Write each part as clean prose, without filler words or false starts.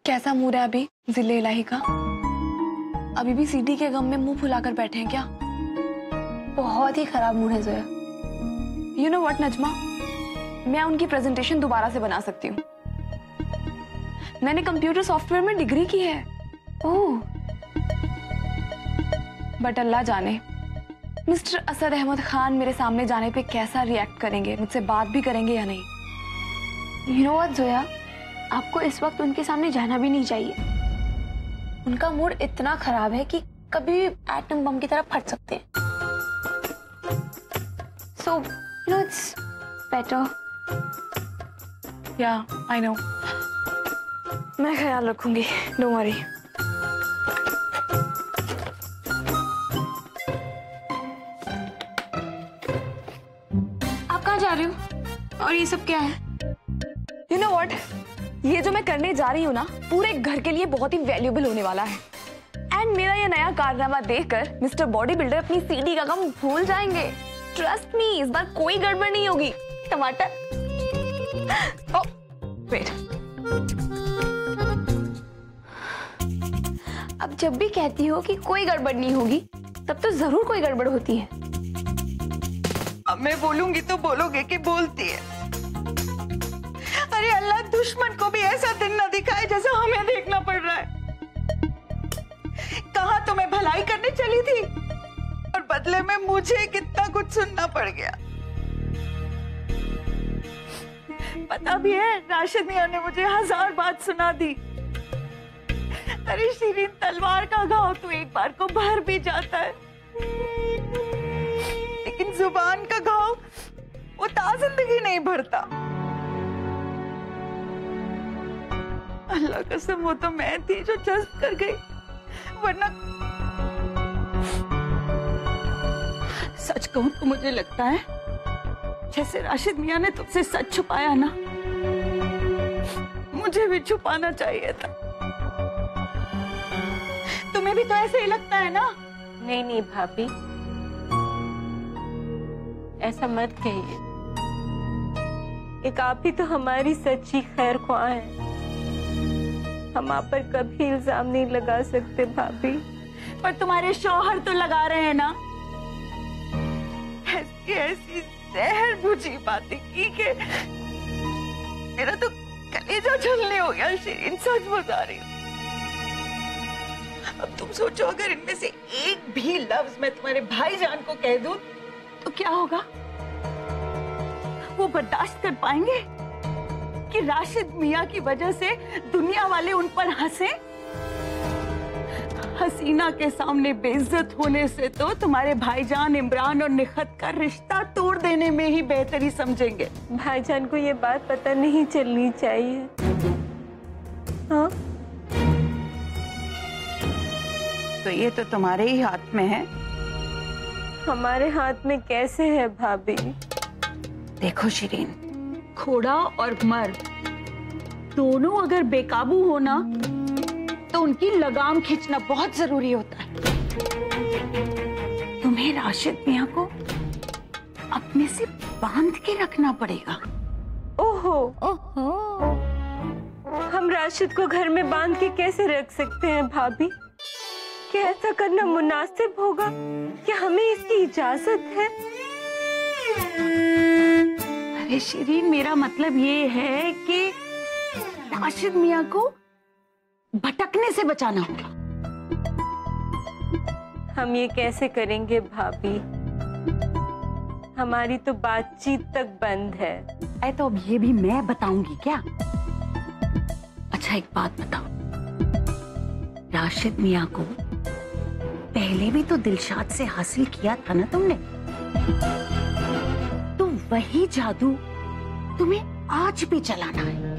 कैसा मूड है अभी जिले इलाही का? अभी भी सीडी के गम में मुंह फुलाकर बैठे हैं क्या? बहुत ही खराब मूड है Zoya. You know what Najma, मैं उनकी प्रेजेंटेशन दोबारा से बना सकती हूँ। मैंने कंप्यूटर सॉफ्टवेयर में डिग्री की है। ओह, बट अल्लाह जाने मिस्टर असद अहमद खान मेरे सामने जाने पे कैसा रिएक्ट करेंगे, मुझसे बात भी करेंगे या नहीं। यू नो व्हाट जोया, आपको इस वक्त उनके सामने जाना भी नहीं चाहिए। उनका मूड इतना खराब है कि कभी भी एटम बम की तरह फट सकते हैं। So you know it's better. या आई नो, मैं ख्याल रखूंगी, डोंट वरी। आप कहाँ जा रहे हो और ये सब क्या है? यू नो व्हाट, ये जो मैं करने जा रही हूँ ना, पूरे घर के लिए बहुत ही वैल्यूएबल होने वाला है। एंड मेरा ये नया कारनामा देखकर मिस्टर बॉडी बिल्डर अपनी सीडी का गम भूल जाएंगे। ट्रस्ट मी, इस बार कोई गड़बड़ नहीं होगी। टमाटर, ओह वेट, अब जब भी कहती हो कि कोई गड़बड़ नहीं होगी, तब तो जरूर कोई गड़बड़ होती है। अब मैं बोलूंगी तो बोलोगे कि बोलती है। अरे अल्लाह दुश्मन को भी ऐसा दिन न दिखाए जैसा हमें देखना पड़ रहा है। कहा तो मैं भलाई करने चली थी और बदले में मुझे कितना कुछ सुनना पड़ गया। पता भी है, राशिद मियां ने मुझे 1000 बात सुना दी। अरे शिरीन, तलवार का घाव तो एक बार को भर भी जाता है, लेकिन जुबान का घाव वो ताज़िंदगी नहीं भरता। अल्लाह कसम, वो तो मैं थी जो जज्ब कर गई, वरना सच कहूं तो मुझे लगता है जैसे राशिद मियां ने तुमसे सच छुपाया ना, मुझे भी छुपाना चाहिए था। तुम्हें भी तो ऐसे ही लगता है ना? नहीं नहीं भाभी, ऐसा मत कहिए। एक आप ही तो हमारी सच्ची खैर ख्वाह है। हम आप पर कभी इल्जाम नहीं लगा सकते भाभी। पर तुम्हारे शौहर तो लगा रहे हैं ना। ऐसी ऐसी जहर बुझी बातें की कि मेरा तो कलेजा छलने हो गया। शिरीन, सच बता रही हूँ। अब तुम सोचो, अगर इनमें से एक भी लफ्ज मैं तुम्हारे भाईजान को कह दूं तो क्या होगा? वो बर्दाश्त कर पाएंगे कि राशिद मियां की वजह से दुनिया वाले उन पर हंसे? हसीना के सामने बेइज्जत होने से तो तुम्हारे भाईजान इमरान और निखत का रिश्ता तोड़ देने में ही बेहतरी समझेंगे। भाईजान को ये बात पता नहीं चलनी चाहिए। हाँ, तो ये तो तुम्हारे ही हाथ में है। हमारे हाथ में कैसे है भाभी? देखो शिरीन, घोड़ा और मर्द दोनों अगर बेकाबू हो ना, तो उनकी लगाम खींचना बहुत जरूरी होता है। तुम्हें राशिद मियां को अपने से बांध के रखना पड़ेगा। ओहो, ओहो, हम राशिद को घर में बांध के कैसे रख सकते हैं भाभी? क्या ऐसा करना मुनासिब होगा? क्या हमें इसकी इजाजत है? अरे शिरीन, मेरा मतलब ये है कि राशिद मियां को भटकने से बचाना होगा। हम ये कैसे करेंगे भाभी? हमारी तो बातचीत तक बंद है। ऐ तो अब ये भी मैं बताऊंगी क्या? अच्छा एक बात बताओ, राशिद मियां को पहले भी तो दिलशाद से हासिल किया था ना तुमने, तो वही जादू तुम्हें आज भी चलाना है।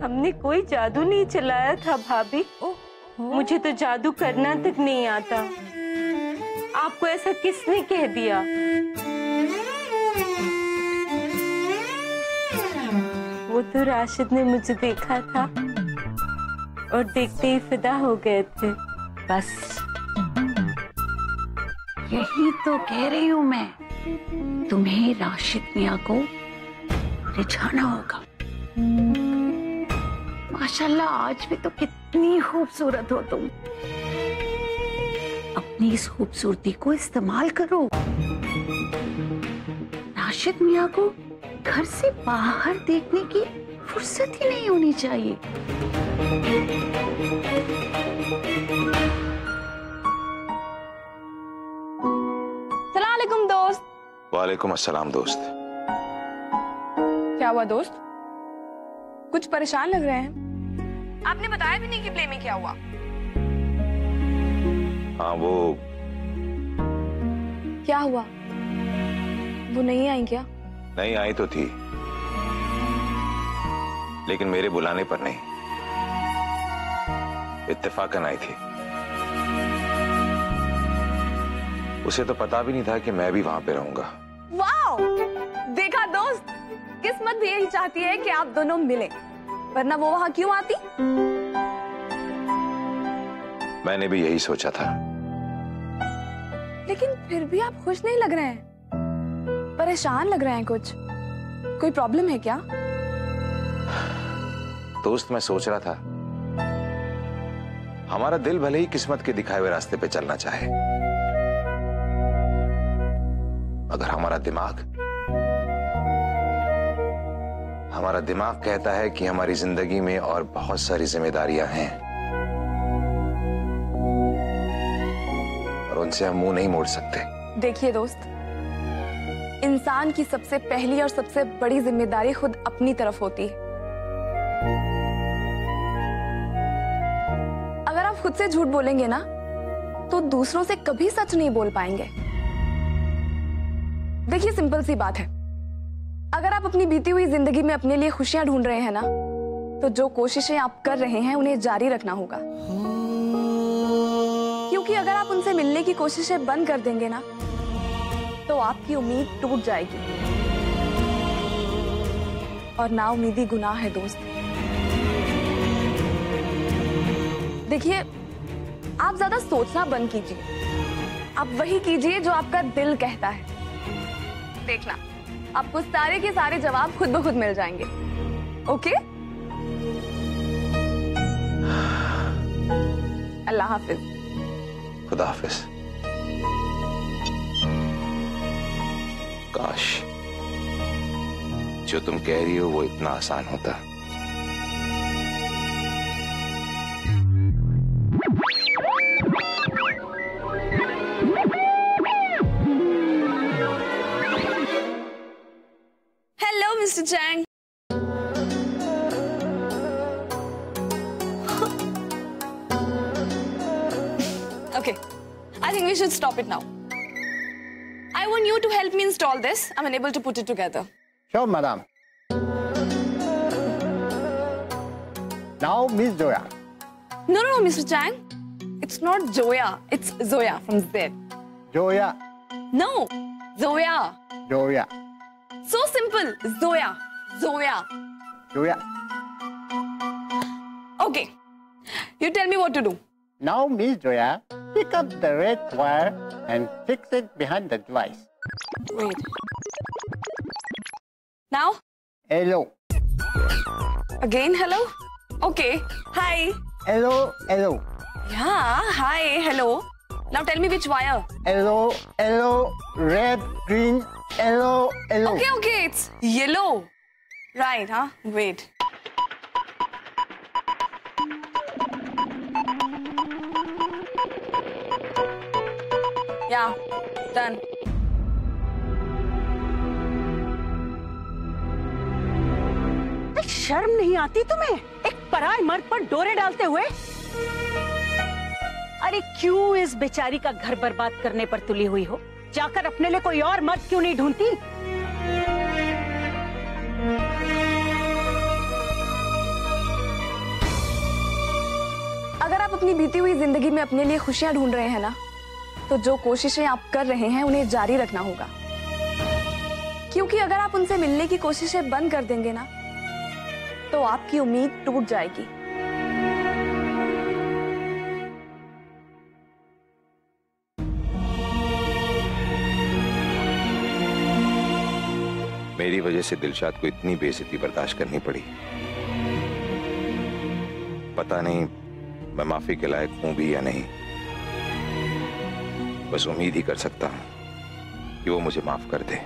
हमने कोई जादू नहीं चलाया था भाभी। मुझे तो जादू करना तक नहीं आता। आपको ऐसा किसने कह दिया? वो तो राशिद ने मुझे देखा था और देखते ही फिदा हो गए थे। बस यही तो कह रही हूं मैं, तुम्हें राशिद मियां को रिझाना होगा। माशाल्लाह आज भी तो कितनी खूबसूरत हो तुम। अपनी इस खूबसूरती को इस्तेमाल करो। राशिद मियाँ को घर से बाहर देखने की फुर्सत ही नहीं होनी चाहिए। सलाम अलैकुम दोस्त। वालेकुम अस्सलाम दोस्त। क्या हुआ दोस्त, कुछ परेशान लग रहे हैं? आपने बताया भी नहीं कि प्ले में क्या हुआ। हाँ वो क्या हुआ? वो नहीं आई क्या? नहीं आई तो थी, लेकिन मेरे बुलाने पर नहीं, इत्तेफाकन आई थी। उसे तो पता भी नहीं था कि मैं भी वहां पे रहूंगा। वाओ! देखा दोस्त, किस्मत भी यही चाहती है कि आप दोनों मिलें, वरना वो वहां क्यों आती? मैंने भी यही सोचा था। लेकिन फिर भी आप खुश नहीं लग रहे हैं, परेशान लग रहे हैं। कुछ कोई प्रॉब्लम है क्या? दोस्त मैं सोच रहा था, हमारा दिल भले ही किस्मत के दिखाए हुए रास्ते पे चलना चाहे, मगर हमारा दिमाग कहता है कि हमारी जिंदगी में और बहुत सारी जिम्मेदारियां हैं और उनसे हम मुंह नहीं मोड़ सकते। देखिए दोस्त, इंसान की सबसे पहली और सबसे बड़ी जिम्मेदारी खुद अपनी तरफ होती है। अगर आप खुद से झूठ बोलेंगे ना, तो दूसरों से कभी सच नहीं बोल पाएंगे। देखिए सिंपल सी बात है, अगर आप अपनी बीती हुई जिंदगी में अपने लिए खुशियां ढूंढ रहे हैं ना, तो जो कोशिशें आप कर रहे हैं उन्हें जारी रखना होगा। क्योंकि अगर आप उनसे मिलने की कोशिशें बंद कर देंगे ना, तो आपकी उम्मीद टूट जाएगी, और नाउम्मीदी गुनाह है दोस्त। देखिए, आप ज्यादा सोचना बंद कीजिए, आप वही कीजिए जो आपका दिल कहता है। देखना, आपको सारे के सारे जवाब खुद ब खुद मिल जाएंगे। ओके? अल्लाह हाफिज। खुदा हाफिज। काश जो तुम कह रही हो वो इतना आसान होता। Hello mister Chang. Okay, I think we should stop it now. I want you to help me install this. I'm unable to put it together. Sure, madam. Now, Miss Zoya. No, Mr. Chang. It's not Joya. It's Zoya from Z. Zoya. No, Zoya. Zoya. So simple. Zoya. Zoya. Zoya. Okay. You tell me what to do. Now, Miss Zoya, pick up the red wire and fix it behind the device. Wait. Now? Hello. Again, hello? Okay. Hi. Hello, hello. Yeah, hi, hello. Now tell me which wire. Hello, hello. Red, green, hello, hello. Okay, it's yellow. Right, huh? Wait. Yeah, done. शर्म नहीं आती तुम्हें एक पराए मर्द पर डोरे डालते हुए? अरे क्यों इस बेचारी का घर बर्बाद करने पर तुली हुई हो? जाकर अपने लिए कोई और मर्द क्यों नहीं ढूंढती? अगर आप अपनी बीती हुई जिंदगी में अपने लिए खुशियां ढूंढ रहे हैं ना, तो जो कोशिशें आप कर रहे हैं उन्हें जारी रखना होगा। क्योंकि अगर आप उनसे मिलने की कोशिशें बंद कर देंगे ना, तो आपकी उम्मीद टूट जाएगी। मेरी वजह से दिलशाद को इतनी बेइज्जती बर्दाश्त करनी पड़ी, पता नहीं मैं माफी के लायक हूं भी या नहीं। बस उम्मीद ही कर सकता हूं कि वो मुझे माफ कर दे।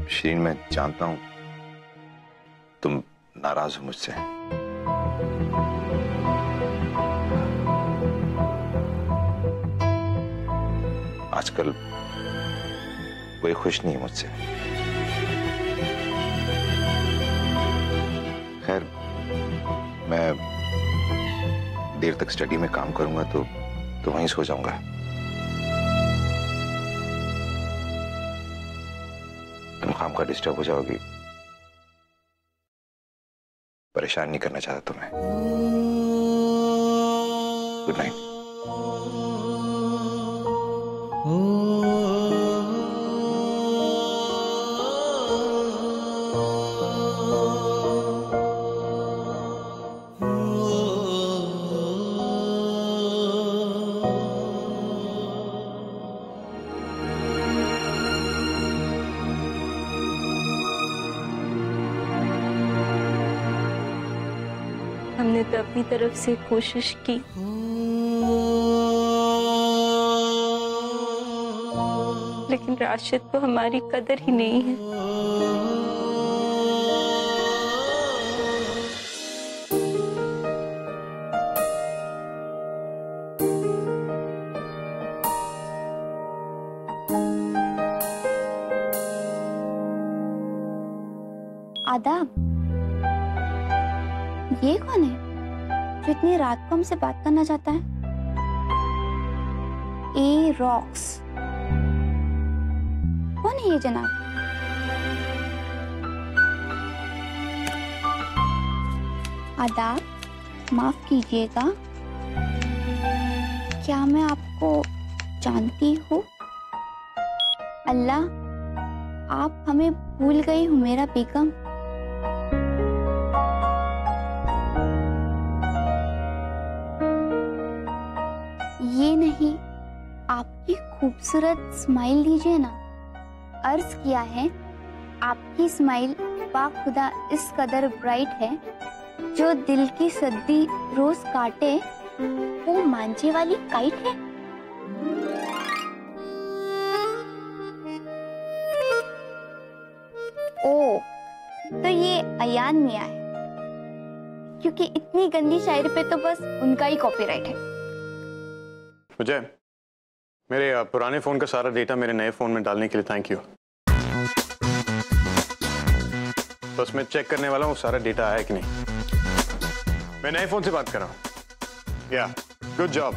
शिरीन, मैं जानता हूं तुम नाराज हो मुझसे। आजकल कोई खुश नहीं है मुझसे। खैर, मैं देर तक स्टडी में काम करूंगा तो वहीं सो जाऊंगा। तुम काम का डिस्टर्ब हो जाओगी। परेशान नहीं करना चाहता तुम्हें। Good night. हमने तो अपनी तरफ से कोशिश की, लेकिन राशिद को हमारी कदर ही नहीं है। आदाब। ये कौन है जो इतनी रात को हमसे बात करना चाहता है? ए रॉक्स। कौन है ये जनाब? आदाब, माफ कीजिएगा, क्या मैं आपको जानती हूँ? अल्लाह, आप हमें भूल गई हुमैरा बेगम। ये नहीं, आपकी खूबसूरत स्माइल दीजिए ना। अर्ज किया है, आपकी स्माइल बाखुदा इस कदर ब्राइट है, जो दिल की सद्दी रोज काटे वो मांझे वाली काइट है। ओ, तो ये अयान मियां है, क्योंकि इतनी गंदी शायरी पे तो बस उनका ही कॉपीराइट है। मुझे मेरे पुराने फोन का सारा डेटा मेरे नए फोन में डालने के लिए थैंक यू। बस मैं चेक करने वाला हूँ सारा डेटा आया कि नहीं। मैं नए फोन से बात कर रहा हूँ। या good job.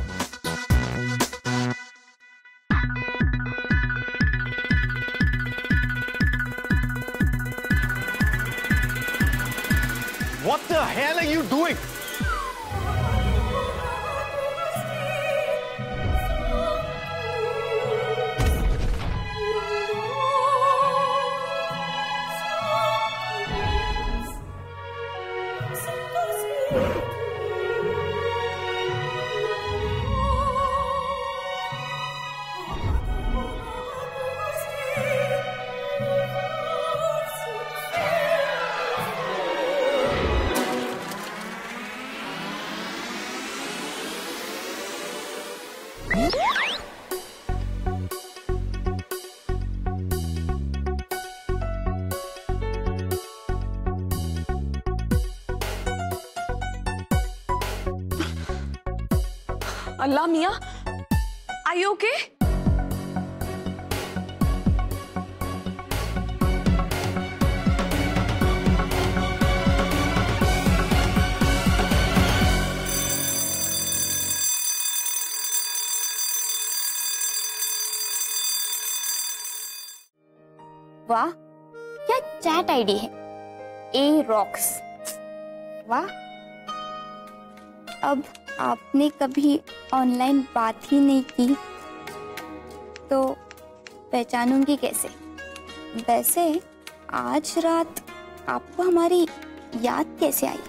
What the hell are you doing? Allah मियां, आर यू ओके? वाह, क्या चैट आईडी है, ए रॉक्स। वाह, अब आपने कभी ऑनलाइन बात ही नहीं की तो पहचानूंगी कैसे। वैसे आज रात आपको हमारी याद कैसे आई?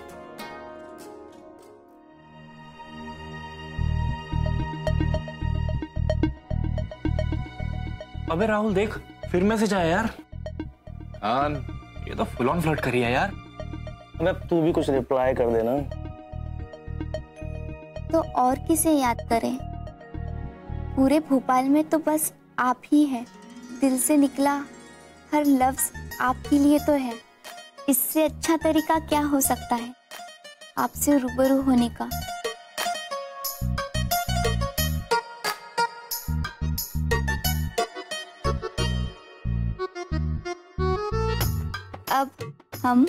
अबे राहुल देख, फिर मैसेज आया यार। हाँ, ये तो फुल ऑन फ्लर्ट करी है यार। अबे तू भी कुछ रिप्लाई कर देना। तो और किसे याद करें? पूरे भोपाल में तो बस आप ही हैं। दिल से निकला हर लफ्ज आपके लिए तो है। इससे अच्छा तरीका क्या हो सकता है आपसे रूबरू होने का? अब हम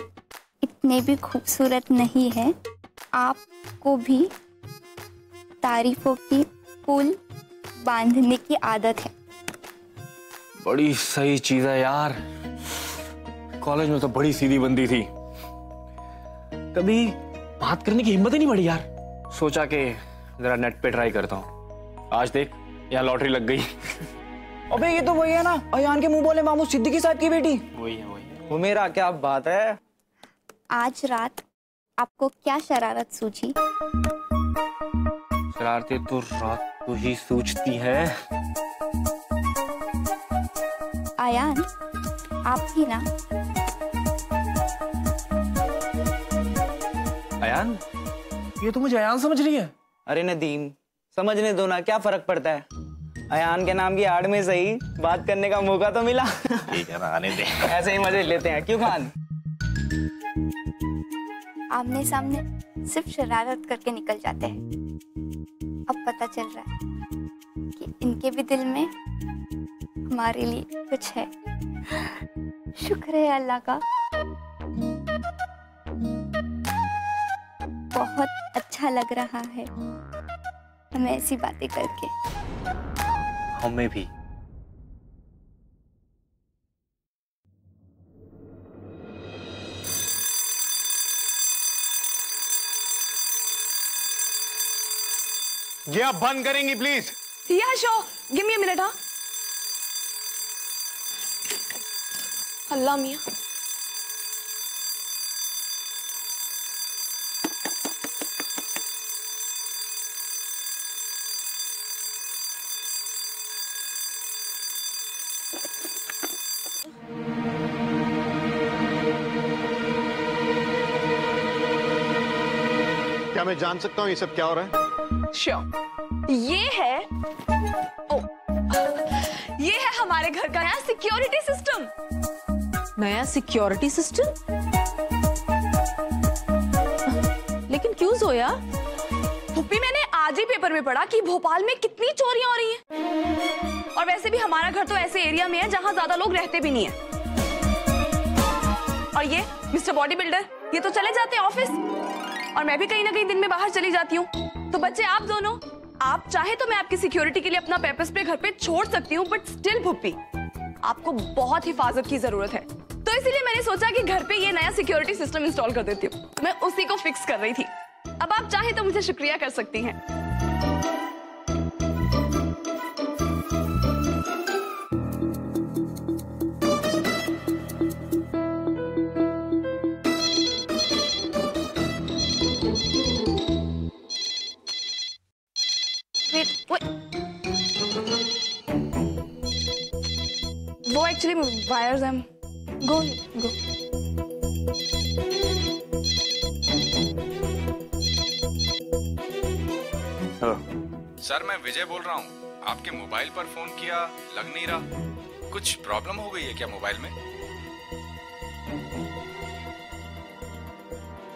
इतने भी खूबसूरत नहीं हैं। आपको भी तारीफों की पुल बांधने की आदत है। बड़ी सही चीज है यार। कॉलेज में तो बड़ी सीधी बंदी थी, कभी बात करने की हिम्मत ही नहीं बढ़ी यार। सोचा कि जरा नेट पे ट्राई करता हूँ। आज देख, यहाँ लॉटरी लग गई। अबे ये तो वही है ना, अयान के मुंह बोले मामू सिद्दीकी साहब की बेटी। वही है, वही है। वो मेरा, क्या बात है। आज रात आपको क्या शरारत सूझी? शरारतें तो रात को ही सूझती है। अयान, आप ही ना? अयान, ये तो मुझे अयान समझ रही है। अरे नदीम, समझने दो ना, क्या फर्क पड़ता है। अयान के नाम की आड़ में सही बात करने का मौका तो मिला। ठीक है ना, आने दे। ऐसे ही मजे लेते हैं, क्यों खान? आमने सामने सिर्फ शरारत करके निकल जाते हैं। अब पता चल रहा है कि इनके भी दिल में हमारे लिए कुछ है। शुक्र है अल्लाह का। बहुत अच्छा लग रहा है हमें ऐसी बातें करके। हमें भी। ये आप बंद करेंगी please? Yeah, sure. Give me a minute, हाँ? अल्लाह मियाँ। क्या मैं जान सकता हूँ ये सब क्या हो रहा है? Sure. ये है हमारे घर का नया सिक्योरिटी सिस्टम। नया सिक्योरिटी सिस्टम? लेकिन क्यों जोया? पुप्पी, मैंने आज ही पेपर में पढ़ा कि भोपाल में कितनी चोरियां हो रही हैं। और वैसे भी हमारा घर तो ऐसे एरिया में है जहां ज्यादा लोग रहते भी नहीं है। और ये मिस्टर बॉडी बिल्डर, ये तो चले जाते हैं ऑफिस, और मैं भी कहीं ना कहीं दिन में बाहर चली जाती हूँ। तो बच्चे, आप दोनों, आप चाहे तो मैं आपकी सिक्योरिटी के लिए अपना पेपर स्प्रे घर पे छोड़ सकती हूँ, बट स्टिल पुप्पी, आपको बहुत हिफाजत की जरूरत है। तो इसीलिए मैंने सोचा कि घर पे ये नया सिक्योरिटी सिस्टम इंस्टॉल कर देती हूँ। मैं उसी को फिक्स कर रही थी। अब आप चाहे तो मुझे शुक्रिया कर सकती हैं। वो एक्चुअली वायर्स हैं। गो गो। हेलो सर, मैं विजय बोल रहा हूँ। आपके मोबाइल पर फोन किया, लग नहीं रहा। कुछ प्रॉब्लम हो गई है क्या मोबाइल में?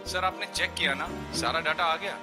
सर आपने चेक किया ना, सारा डाटा आ गया?